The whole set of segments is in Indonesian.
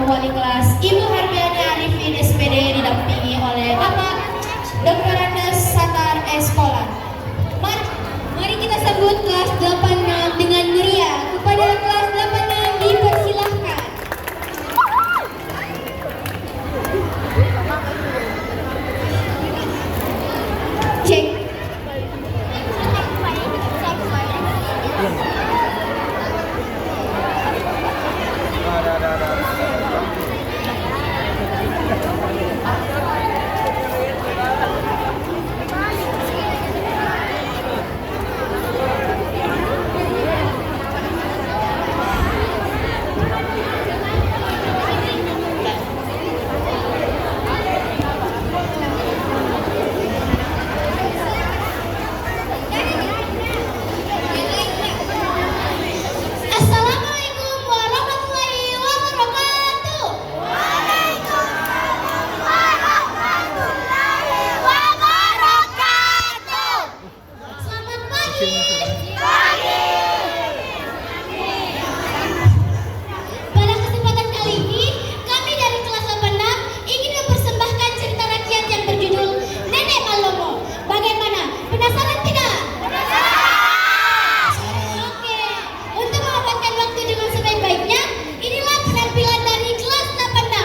wali kelas Ibu Harbiani Arifin SPD didampingi oleh Bapak Dr. Andes Satar Eskola. Mari kita sambut kelas 86 dengan meriah. Kepada kelas 86 dipersilahkan. Cek. Assalamualaikum warahmatullahi wabarakatuh. Selamat pagi. Pada kesempatan kali ini, kami dari kelas 86 ingin mempersembahkan cerita rakyat yang berjudul Nenek Malomo. Bagaimana? Penasaran tidak? Oke, untuk menghabiskan waktu dengan sebaik-baiknya, inilah penampilan dari kelas 86.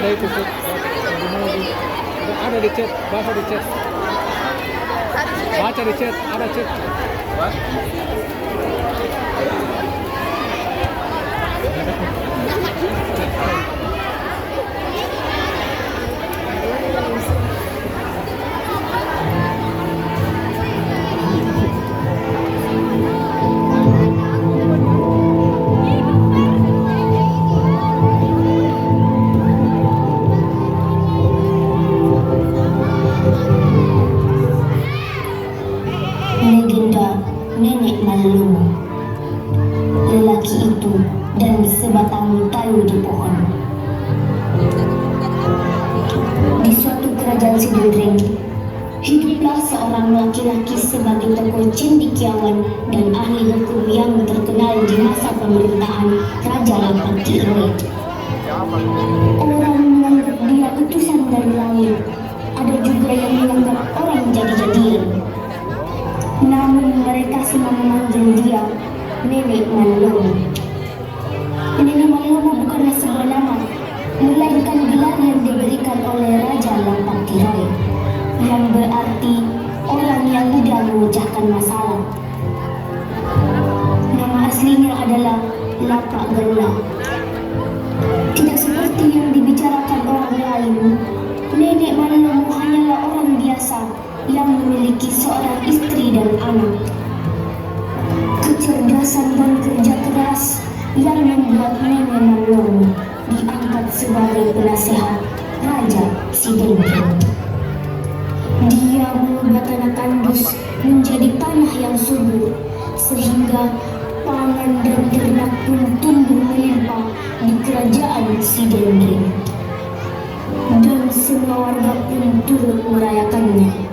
Ada itu chat, ada di chat, baca di chat, baca di chat, ada chat. Legenda Nenek Malomo. Lelaki itu dan sebatang kayu di pohon. Di suatu kerajaan Sidendreng, hiduplah seorang laki-laki sebagai tokoh cendekiawan dan ahli hukum yang terkenal di masa pemerintahan Raja Lapatiroe. Orang menganggap dia utusan dari langit. Ada juga yang menganggap orang jadi-jadian. Namun mereka semua memanggil dia Nenek Malomo. Nenek Malomo bukanlah sebuah nama, melainkan gelar yang diberikan oleh Raja Lapatiroe, yang berarti orang yang mudah memecahkan masalah. Nama aslinya adalah Lapak Gena. Tidak seperti yang dibicarakan orang lain, Nenek Malomo hanyalah orang biasa yang memiliki seorang istri dan anak. Kecerdasan dan kerja keras yang membuat Nenek Malomo diangkat sebagai penasehat Raja Sidendreng. Dia mengubah tanah tandus menjadi tanah yang subur, sehingga pangan dan ternak pun tumbuh melimpah di kerajaan Sidendreng. Dan semua warga pun turut merayakannya.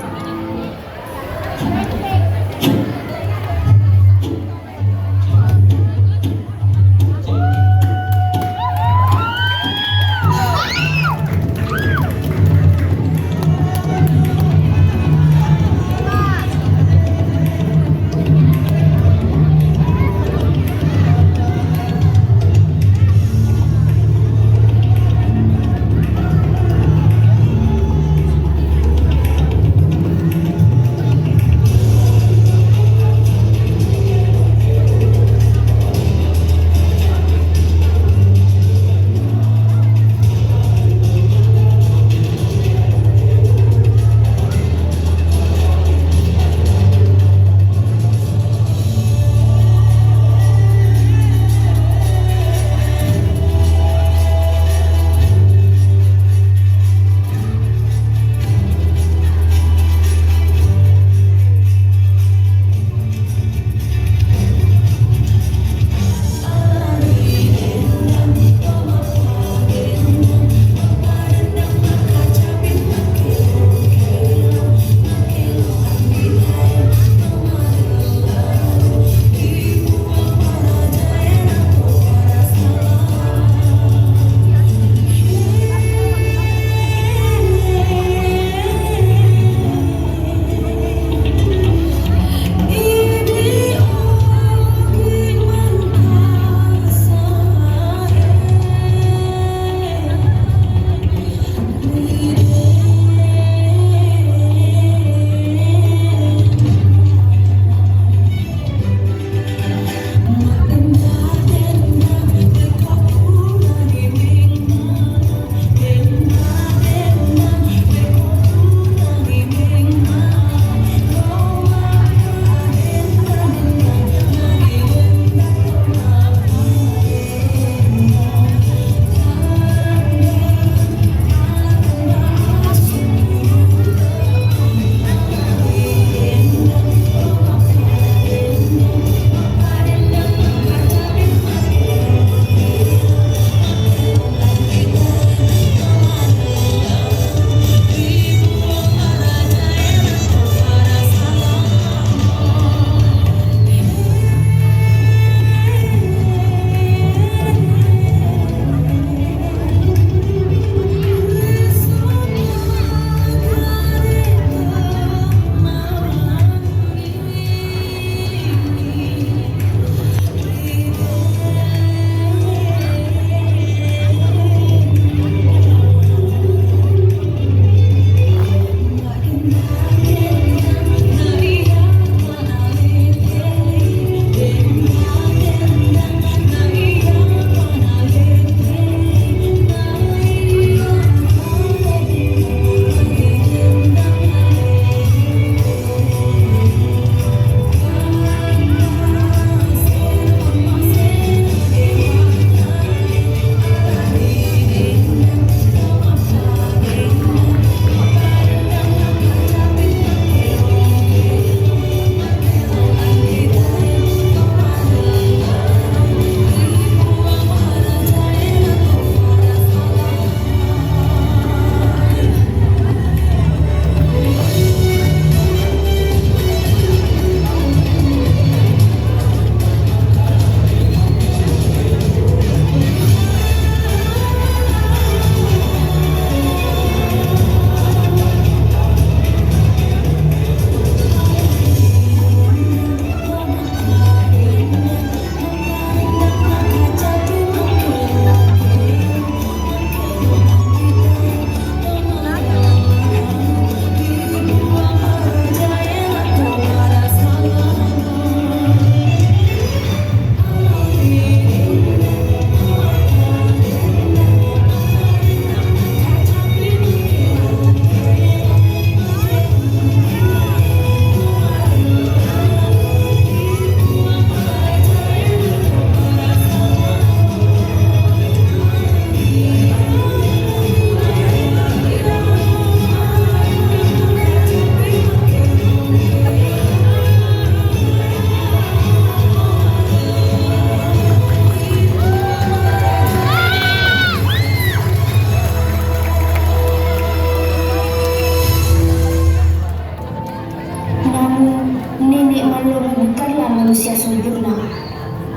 manusia sempurna.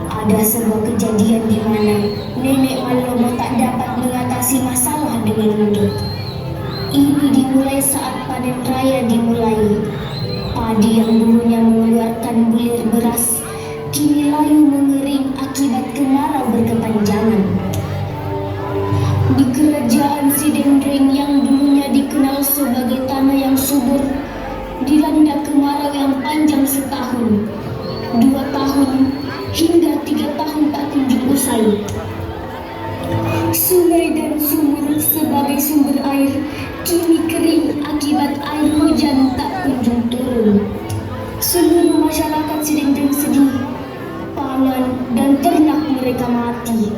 Ada sebuah kejadian di mana Nenek Malomo tak dapat mengatasi masalah dengan mudah. Ini dimulai saat panen raya dimulai. Padi yang dulunya mengeluarkan bulir beras kini layu mengering akibat kemarau berkepanjangan. Di kerajaan Sidendring yang dulunya dikenal sebagai tanah yang subur, dilanda kemarau yang panjang setahun, 2 tahun, hingga 3 tahun tak kunjung usai. Sungai dan sumur sebagai sumber air kini kering akibat air hujan tak kunjung turun. Seluruh masyarakat Sidendring sedih, pangan dan ternak mereka mati.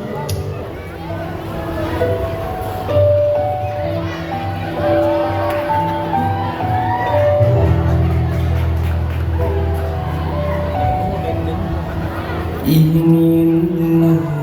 Inginlah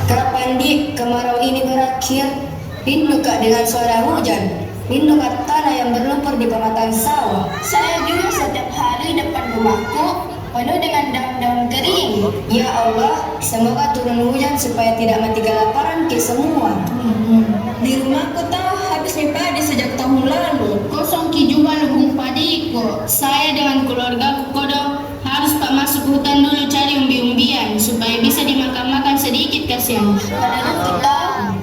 Kapan dik kemarau ini berakhir? Rindu kak dengan suara hujan, rindu kak tanah yang berlumpur di pematang sawah. Saya juga setiap hari depan rumahku penuh dengan daun-daun kering. Ya Allah, semoga turun hujan supaya tidak mati kelaparan ke semua. Di rumahku tahu habis padi sejak tahun lalu. Kosong ki juga lubung padiku. Saya dengan keluarga kodok harus tak masuk hutan dulu cari umbi-umbian supaya bisa dimakan-makan sedikit kasihan. Padahal kita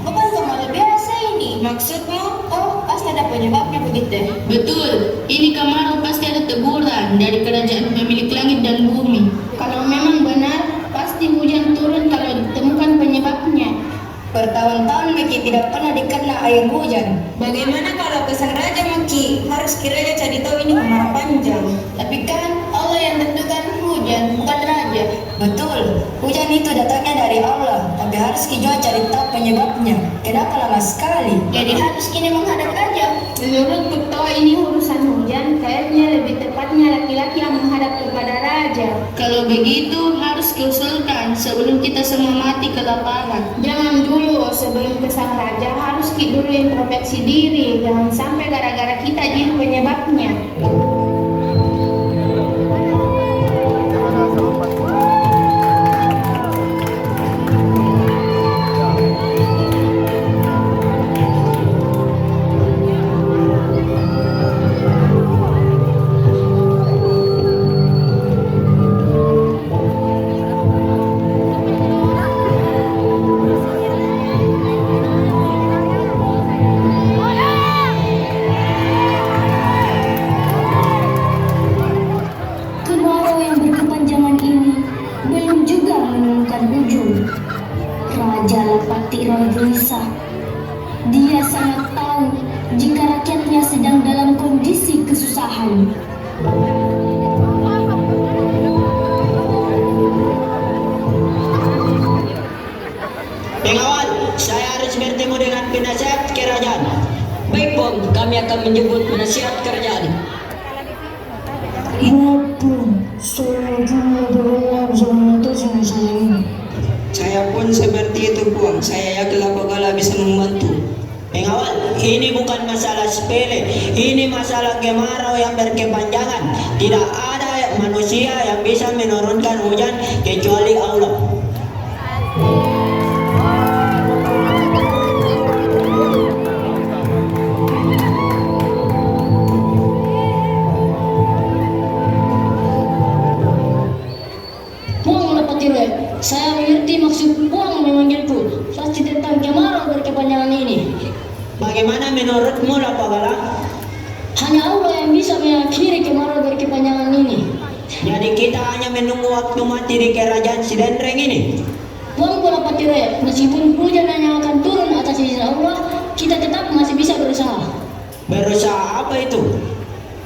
bukan sama biasa ini. Maksudmu? Oh, pasti ada penyebabnya begitu. Betul, ini kemarau pasti ada teguran dari kerajaan pemilik langit dan bumi. Kalau memang benar, pasti hujan turun kalau ditemukan penyebabnya. Bertahun-tahun Maki tidak pernah dikena air hujan. Bagaimana kalau pesan raja Maki? Harus kiranya cari tahu ini kemarau panjang. Tapi kan Allah yang tentukan hujan, bukan raja. Betul, hujan itu datangnya dari Allah. Tapi harus kita cari tahu penyebabnya. Kenapa lama sekali? Jadi harus kini menghadap raja. Menurut tahu ini urusan hujan, kayaknya lebih tepatnya laki-laki yang menghadap kepada raja. Kalau begitu harus diusulkan sebelum kita semua mati kelaparan. Jangan dulu, sebelum ke sang raja harus kita dulu introspeksi diri. Jangan sampai gara-gara kita jadi penyebabnya. Kemarau yang berkepanjangan ini belum juga menemukan ujung. Raja Lapati Roy gelisah. Dia sangat tahu jika rakyatnya sedang dalam kondisi kesusahan. Pengawal, saya harus bertemu dengan penasihat kerajaan. Baik, Bom, kami akan menjemput penasihat kerajaan. Saya pun seperti itu, Bom. Saya yakin apabila bisa membantu. Pengawal, ini bukan masalah sepele. Ini masalah kemarau yang berkepanjangan. Tidak ada manusia yang bisa menurunkan hujan kecuali Allah. Bagaimana menurutmu Lapagala? Hanya Allah yang bisa mengakhiri kemarau berkepanjangan ini. Jadi kita hanya menunggu waktu mati di kerajaan Sidendreng ini. Tuanku Lapatiro, meskipun hujan hanya akan turun atas izin Allah, kita tetap masih bisa berusaha. Berusaha apa itu?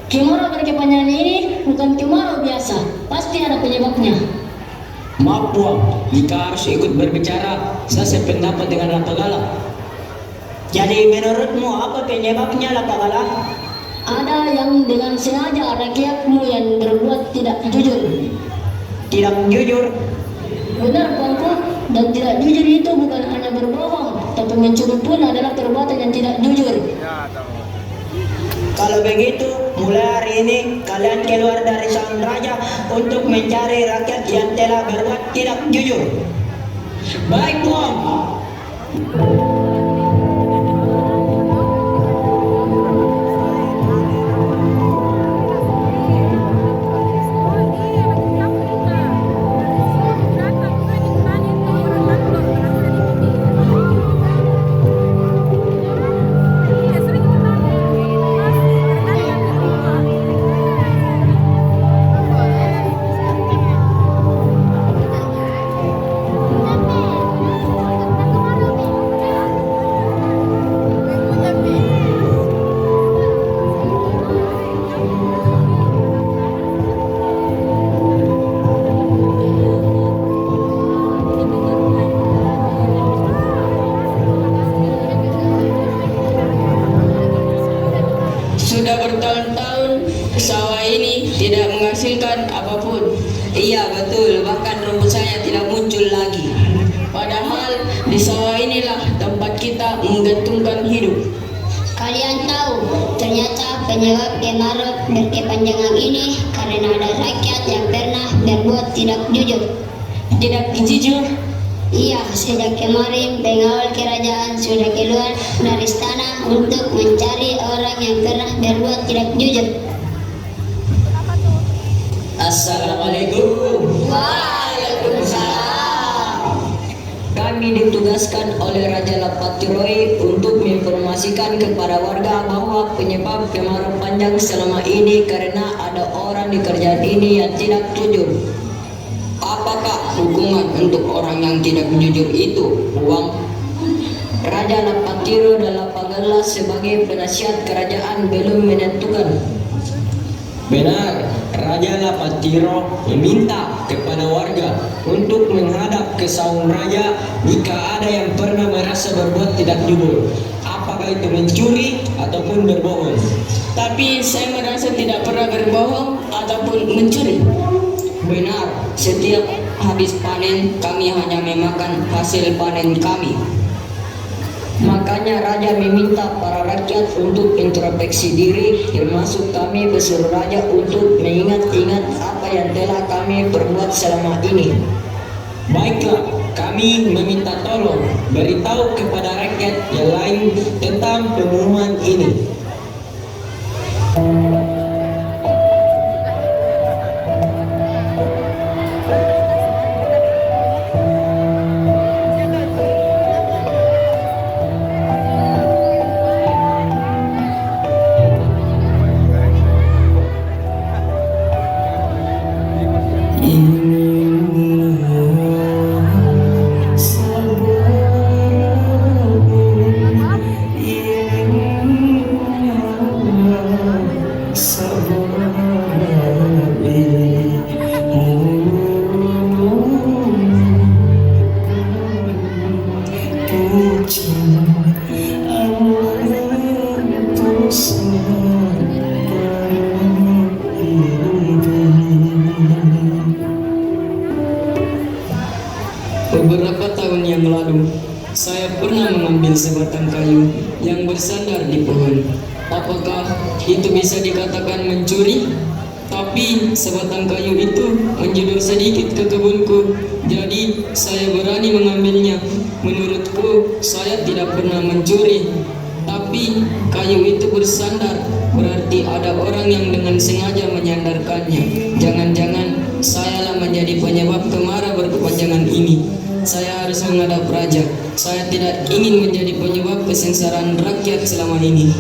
Kemarau berkepanjangan ini bukan kemarau biasa, pasti ada penyebabnya. Maaf Puang, jika harus ikut berbicara, saya sependapat dengan Lapagala. Jadi menurutmu apa penyebabnya Lapagala? Ada yang dengan sengaja rakyatmu yang berbuat tidak jujur. Tidak jujur. Benar Tuanku, dan tidak jujur itu bukan hanya berbohong, tapi mencuri pun adalah perbuatan yang tidak jujur. Kalau begitu, mulai hari ini kalian keluar dari sang raja untuk mencari rakyat yang telah berbuat tidak jujur. Baik Puang. Sudah bertahun-tahun sawah ini tidak menghasilkan apapun. Iya betul, bahkan rumput saya tidak muncul lagi. Padahal di sawah inilah tempat kita menggantungkan hidup. Kalian tahu, ternyata penyebab kemarau berkepanjangan ini karena ada rakyat yang pernah berbuat tidak jujur. Tidak jujur. Iya, sejak kemarin pengawal kerajaan sudah keluar dari istana untuk mencari orang yang pernah berbuat tidak jujur. Assalamualaikum. Waalaikumsalam. Kami ditugaskan oleh Raja Lapatiroi untuk menginformasikan kepada warga bahwa penyebab kemarau panjang selama ini karena ada orang di kerajaan ini yang tidak jujur. Apakah hukuman untuk orang yang tidak jujur itu? Uang. Raja Lapatiro dan Lapagala sebagai penasihat kerajaan belum menentukan. Benar, Raja Lapatiro meminta kepada warga untuk menghadap ke saung raja jika ada yang pernah merasa berbuat tidak jujur, apakah itu mencuri ataupun berbohong. Tapi saya merasa tidak pernah berbohong ataupun mencuri. Benar, setiap habis panen kami hanya memakan hasil panen kami. Makanya raja meminta para rakyat untuk introspeksi diri, termasuk kami bersuruh raja untuk mengingat-ingat apa yang telah kami perbuat selama ini. Baiklah, kami meminta tolong beritahu kepada rakyat yang lain tentang pengumuman ini. Beberapa tahun yang lalu, saya pernah mengambil sebatang kayu yang bersandar di pohon. Apakah itu bisa dikatakan mencuri? Tapi sebatang kayu itu menjulur sedikit ke kebunku, jadi saya berani mengambilnya. Menurutku, saya tidak pernah mencuri. Tapi kayu itu bersandar, berarti ada orang yang dengan sengaja menyandarkannya. Jangan-jangan sayalah menjadi penyebab kemarau berkepanjangan ini. saya harus menghadap raja. Saya tidak ingin menjadi penyebab kesengsaraan rakyat selama ini.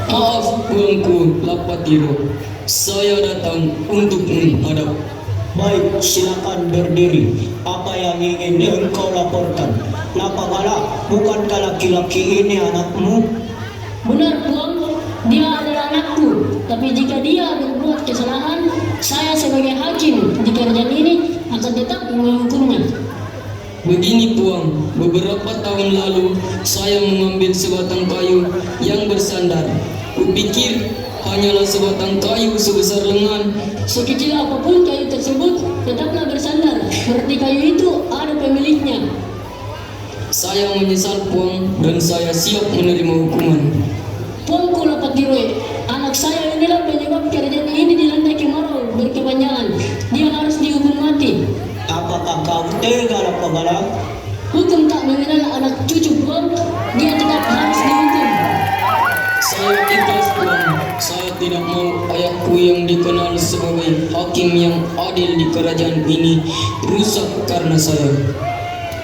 Maaf Tuanku Lapatiro, saya datang untuk menghadap. Baik, silakan berdiri. Apa yang ingin engkau laporkan? Lapagala, bukankah laki-laki ini anakmu? Benar Tuan, dia adalah anakku. Tapi jika dia berbuat kesalahan, saya sebagai hakim di kerajaan ini akan tetap menghukumnya. Begini Tuan, beberapa tahun lalu saya mengambil sebatang kayu yang bersandar. Kupikir hanyalah sebatang kayu sebesar lengan. Sekecil apapun kayu tersebut, tetaplah bersandar. Berarti kayu itu ada pemiliknya. Saya menyesal Puang dan saya siap menerima hukuman. Tuanku Lapatiro, anak saya inilah penyebab kerajaan ini dilanda kemarau berkepanjangan. Dia harus dihukum mati. Apakah kau tega, Lapagala? Hukum tak mengenal anak cucu Tuan, dia tetap harus dihukum. Saya ikhlas Tuan. Saya tidak mau ayahku yang dikenal sebagai hakim yang adil di kerajaan ini rusak karena saya.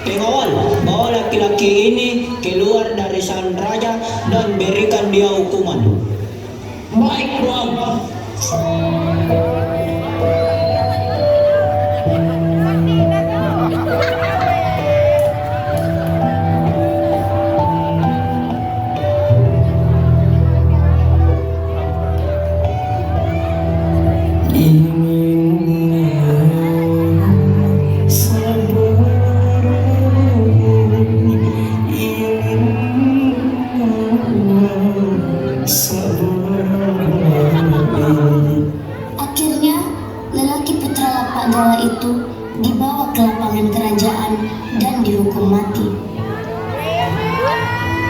Pengawal, bawa laki-laki ini keluar dari sang raja dan berikan dia hukuman. Baik Tuan. Akhirnya, lelaki putra Lapagala itu dibawa ke lapangan kerajaan dan dihukum mati.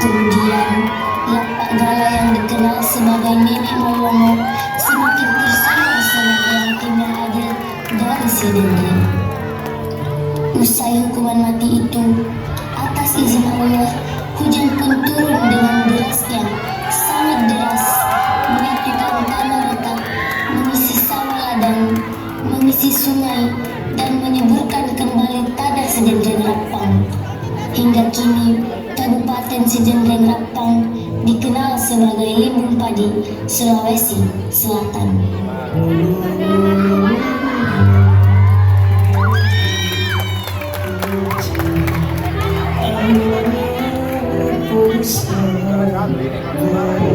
Kemudian, Lapagala yang dikenal sebagai Nenek Malomo semakin tersadar sebagai hakim yang adil dari si Dendeng. Usai hukuman mati itu, atas izin Allah, hujan pun turun dengan derasnya, sangat deras, menyapikan tanah retak, mengisi sawah ladang, mengisi sungai, dan menyuburkan kembali tanah Sejendreng Rapang. Hingga kini, Kabupaten Sejendreng Rapang dikenal sebagai Limbung Padi, Sulawesi Selatan. Alhamdulillah.